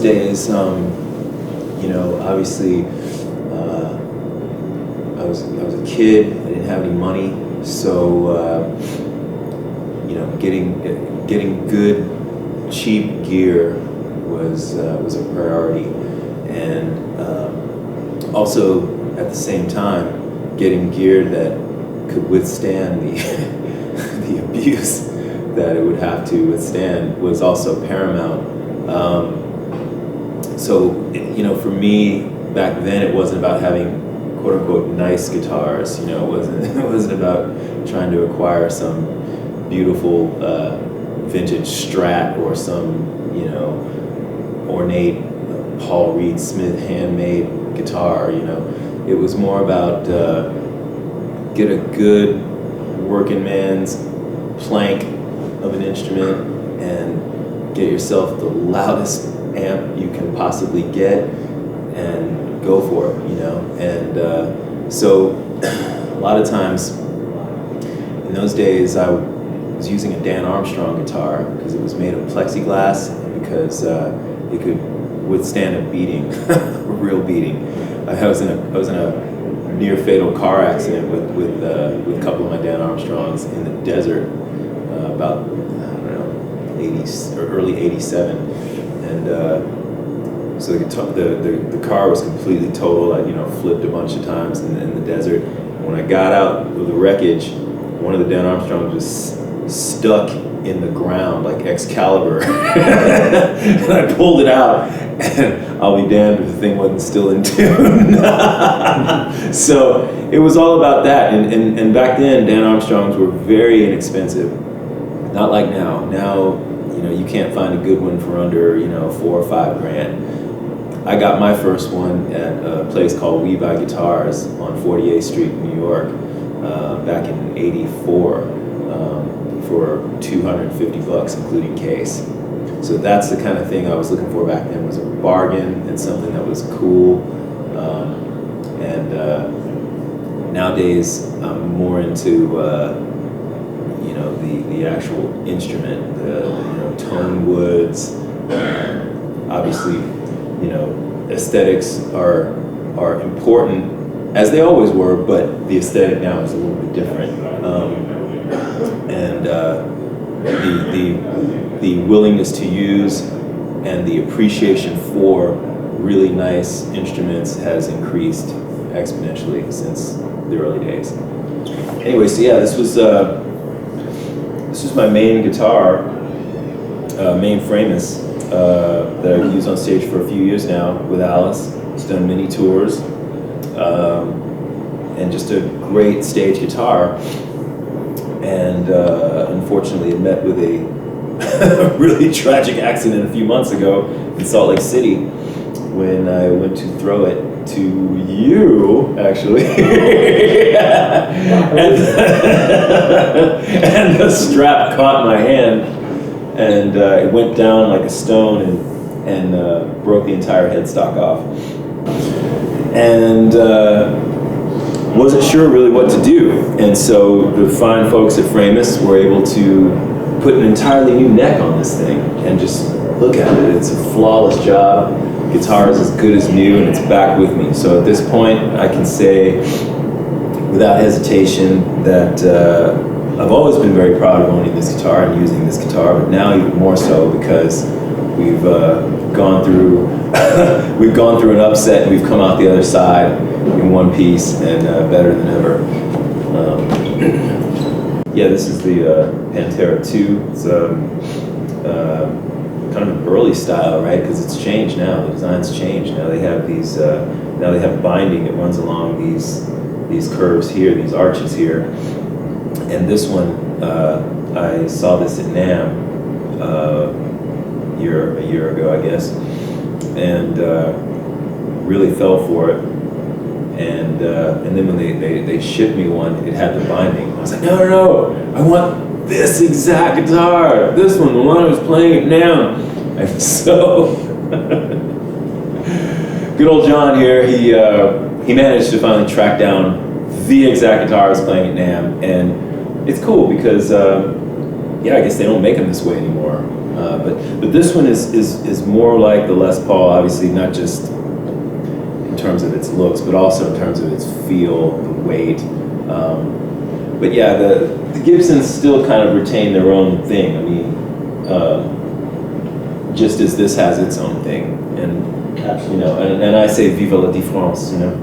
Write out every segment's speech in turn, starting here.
days, you know, obviously, I was a kid. I didn't have any money, so you know, getting good, cheap gear was a priority, and also at the same time, getting gear that could withstand the the abuse that it would have to withstand was also paramount. So, you know, for me back then, it wasn't about having "quote unquote" nice guitars. You know, it wasn't about trying to acquire some beautiful vintage Strat or some, you know, ornate Paul Reed Smith handmade guitar. You know, it was more about get a good working man's plank of an instrument and get yourself the loudest amp you can possibly get and go for it, you know. And so a lot of times in those days I was using a Dan Armstrong guitar because it was made of plexiglass and because it could withstand a beating, a real beating. I was in a near fatal car accident with a couple of my Dan Armstrongs in the desert about, I don't know, 80s or early '87, and so the car was completely total. I, you know, flipped a bunch of times in the desert. When I got out of the wreckage, one of the Dan Armstrongs was stuck in the ground like Excalibur, and I pulled it out, and I'll be damned if the thing wasn't still in tune. So it was all about that, and back then Dan Armstrongs were very inexpensive, not like now. Now, you know, you can't find a good one for under, you know, $4 or $5 grand. I got my first one at a place called We Buy Guitars on 48th Street, New York, back in '84. For $250 including case. So that's the kind of thing I was looking for back then, was a bargain and something that was cool. Nowadays I'm more into you know, the actual instrument, the you know, tone woods. Obviously, you know, aesthetics are important, as they always were, but the aesthetic now is a little bit different. And the willingness to use and the appreciation for really nice instruments has increased exponentially since the early days. Anyway, so yeah, this was my main guitar, main Framus, that I've used on stage for a few years now with Alice. It's done many tours, and just a great stage guitar. And unfortunately, it met with a really tragic accident a few months ago in Salt Lake City when I went to throw it to you, actually. and the strap caught my hand, and it went down like a stone and broke the entire headstock off. And wasn't sure really what to do, and so the fine folks at Framus were able to put an entirely new neck on this thing, and just look at it. It's a flawless job. Guitar is as good as new, and it's back with me. So at this point, I can say without hesitation that I've always been very proud of owning this guitar and using this guitar, but now even more so because we've gone through an upset, and we've come out the other side in one piece and better than ever. Yeah, this is the Pantera 2. It's kind of an early style, right? Because it's changed now. The design's changed. Now they have these. Now they have binding that runs along these curves here, these arches here. And this one, I saw this at NAMM a year ago, I guess, and really fell for it. And then when they shipped me one, it had the binding. I was like, no, I want this exact guitar, this one, the one I was playing it now. And so, good old John here, he managed to finally track down the exact guitar I was playing at NAMM, and it's cool because, yeah, I guess they don't make them this way anymore. But this one is more like the Les Paul, obviously not just in terms of its looks, but also in terms of its feel, the weight. But yeah, the Gibsons still kind of retain their own thing. I mean, just as this has its own thing, and you know, and I say vive la différence, you know.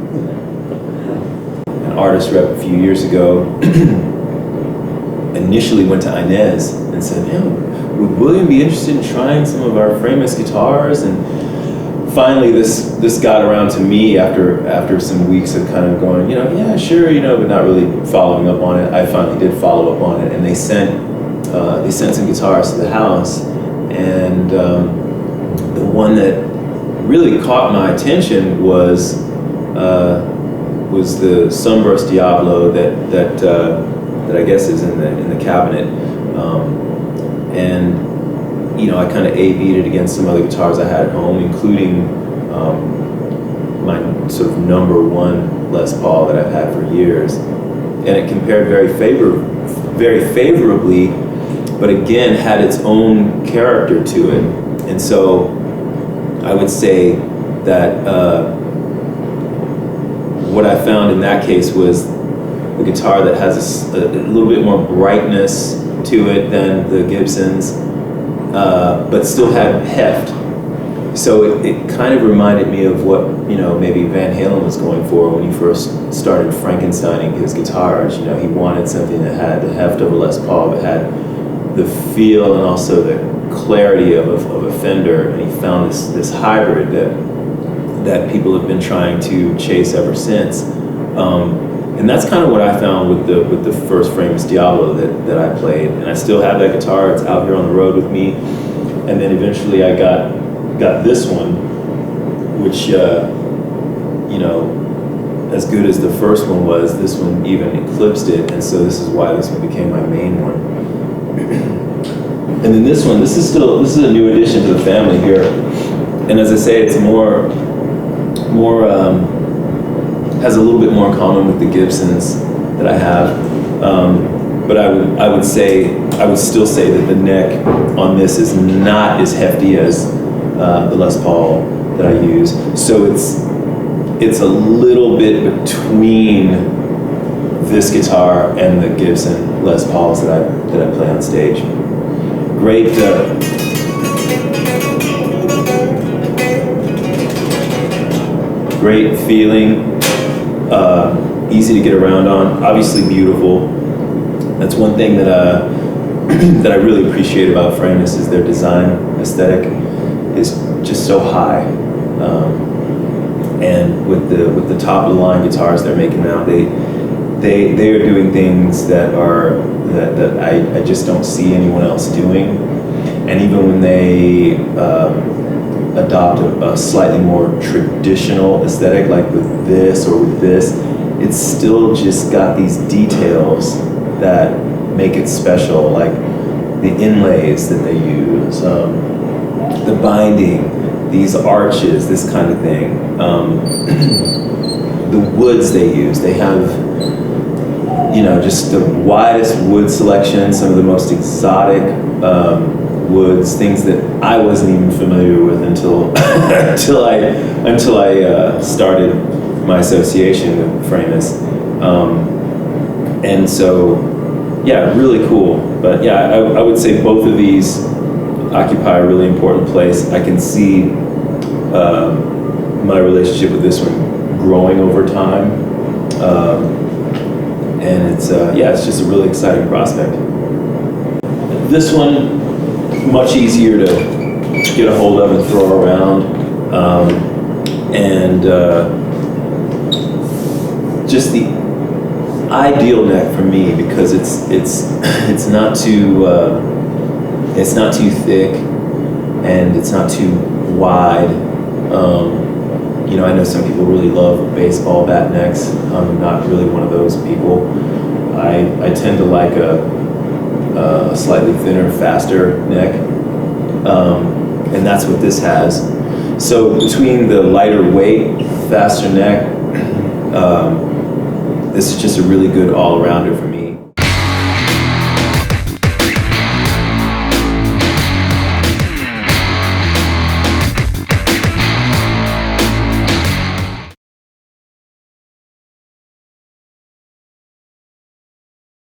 An artist rep a few years ago initially went to Inez and said, would William be interested in trying some of our Framus guitars? And finally this got around to me after some weeks of kind of going, yeah, sure, but not really following up on it. I finally did follow up on it, and they sent some guitars to the house, and the one that really caught my attention was the Sunburst Diablo that I guess is in the cabinet, and I kind of A/B'd it against some other guitars I had at home, including my sort of #1 Les Paul that I've had for years, and it compared very favorably, but again had its own character to it. And so I would say that what I found in that case was a guitar that has a little bit more brightness to it than the Gibsons, but still had heft. So it kind of reminded me of what maybe Van Halen was going for when he first started Frankensteining his guitars. He wanted something that had the heft of a Les Paul, but had the feel and also the clarity of a Fender, and he found this hybrid that people have been trying to chase ever since. And that's kind of what I found with the first Framus Diablo that I played, and I still have that guitar. It's out here on the road with me. And then eventually I got this one, which as good as the first one was, this one even eclipsed it, and so this is why this one became my main one. And then this one, this is a new addition to the family here, and as I say, it's more has a little bit more in common with the Gibsons that I have, but I would still say that the neck on this is not as hefty as the Les Paul that I use. So it's a little bit between this guitar and the Gibson Les Pauls that I play on stage. Great. Great feeling. Easy to get around on, obviously beautiful. That's one thing that that I really appreciate about Framus is their design aesthetic is just so high. And with the top of the line guitars they're making now, they are doing things that I just don't see anyone else doing. And even when they adopt a slightly more traditional aesthetic, like with this or with this, it's still just got these details that make it special, like the inlays that they use, the binding, these arches, this kind of thing. The woods they use, they have just the widest wood selection, some of the most exotic woods, things that I wasn't even familiar with until until I started my association with Framus, and so yeah, really cool. But yeah, I would say both of these occupy a really important place. I can see my relationship with this one growing over time, and it's just a really exciting prospect. This one, much easier to get a hold of and throw around, and just the ideal neck for me, because it's not too thick and it's not too wide. I know some people really love baseball bat necks. I'm not really one of those people. I tend to like a slightly thinner, faster neck, and that's what this has. So between the lighter weight, faster neck, this is just a really good all-rounder for me.